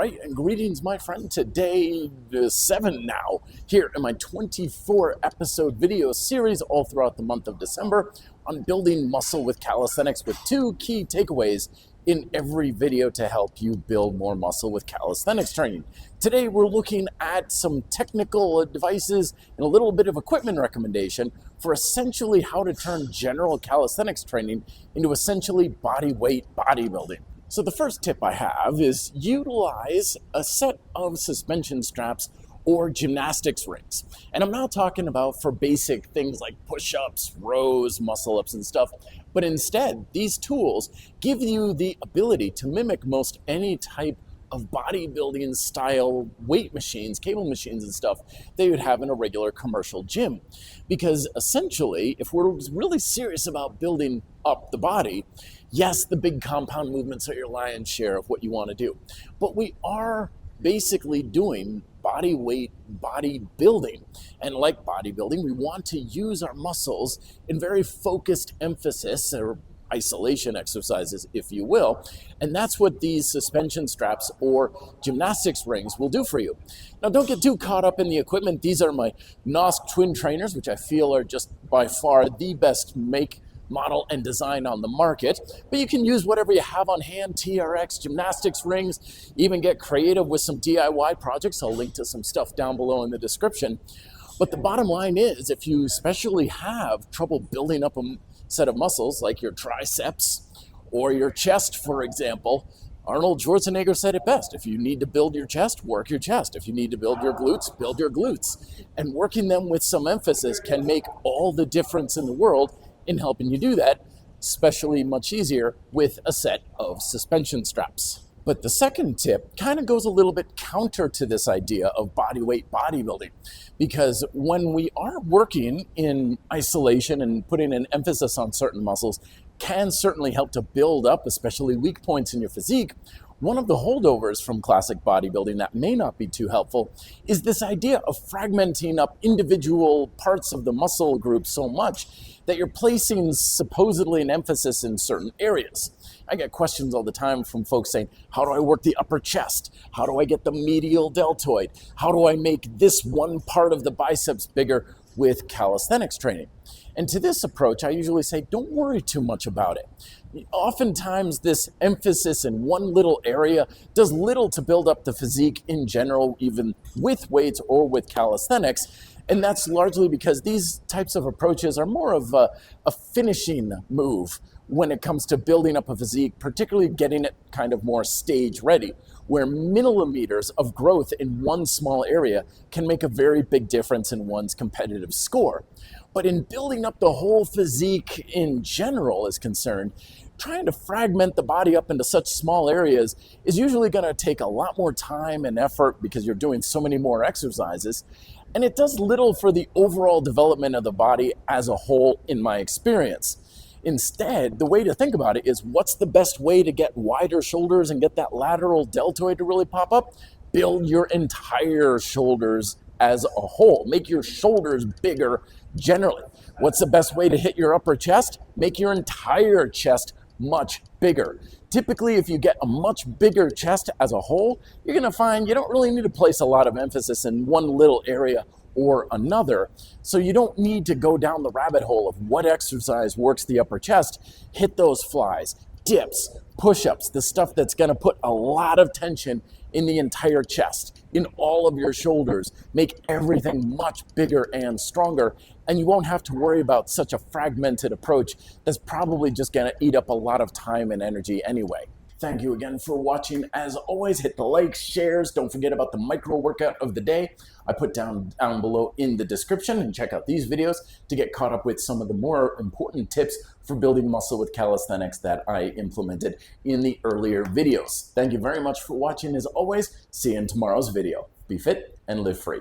right, and greetings, my friend. Today is 7 now, here in my 24 episode video series all throughout the month of December on building muscle with calisthenics, with 2 key takeaways in every video to help you build more muscle with calisthenics training. Today we're looking at some technical advices and a little bit of equipment recommendation for essentially how to turn general calisthenics training into essentially body weight bodybuilding. So the first tip I have is utilize a set of suspension straps or gymnastics rings. And I'm not talking about for basic things like push-ups, rows, muscle-ups and stuff, but instead these tools give you the ability to mimic most any type of bodybuilding style weight machines, cable machines and stuff that you'd have in a regular commercial gym. Because essentially, if we're really serious about building up the body, yes, the big compound movements are your lion's share of what you want to do. But we are basically doing body weight bodybuilding. And like bodybuilding, we want to use our muscles in very focused emphasis or isolation exercises, if you will. And that's what these suspension straps or gymnastics rings will do for you. Now, don't get too caught up in the equipment. These are my NOS twin trainers, which I feel are just by far the best make, model, and design on the market. But you can use whatever you have on hand, TRX, gymnastics rings, even get creative with some DIY projects. I'll link to some stuff down below in the description. But the bottom line is, if you especially have trouble building up a set of muscles like your triceps or your chest, for example, Arnold Schwarzenegger said it best. If you need to build your chest, work your chest. If you need to build your glutes, build your glutes. And working them with some emphasis can make all the difference in the world in helping you do that, especially much easier with a set of suspension straps. But the second tip kind of goes a little bit counter to this idea of bodyweight bodybuilding, because when we are working in isolation and putting an emphasis on certain muscles can certainly help to build up, especially weak points in your physique. One of the holdovers from classic bodybuilding that may not be too helpful is this idea of fragmenting up individual parts of the muscle group so much that you're placing supposedly an emphasis in certain areas. I get questions all the time from folks saying, how do I work the upper chest? How do I get the medial deltoid? How do I make this one part of the biceps bigger with calisthenics training? And to this approach, I usually say, don't worry too much about it. Oftentimes, this emphasis in one little area does little to build up the physique in general, even with weights or with calisthenics. And that's largely because these types of approaches are more of a finishing move when it comes to building up a physique, particularly getting it kind of more stage ready, where millimeters of growth in one small area can make a very big difference in one's competitive score. But in building up the whole physique in general is concerned, trying to fragment the body up into such small areas is usually going to take a lot more time and effort because you're doing so many more exercises. And it does little for the overall development of the body as a whole, in my experience. Instead, the way to think about it is, what's the best way to get wider shoulders and get that lateral deltoid to really pop up? Build your entire shoulders as a whole. Make your shoulders bigger generally. What's the best way to hit your upper chest? Make your entire chest much bigger. Typically, if you get a much bigger chest as a whole, you're going to find you don't really need to place a lot of emphasis in one little area or another. So you don't need to go down the rabbit hole of what exercise works the upper chest. Hit those flies, dips, push-ups, the stuff that's going to put a lot of tension in the entire chest, in all of your shoulders, make everything much bigger and stronger. And you won't have to worry about such a fragmented approach that's probably just going to eat up a lot of time and energy anyway. Thank you again for watching. As always, hit the likes, shares. Don't forget about the micro workout of the day I put down below in the description, and check out these videos to get caught up with some of the more important tips for building muscle with calisthenics that I implemented in the earlier videos. Thank you very much for watching. As always, see you in tomorrow's video. Be fit and live free.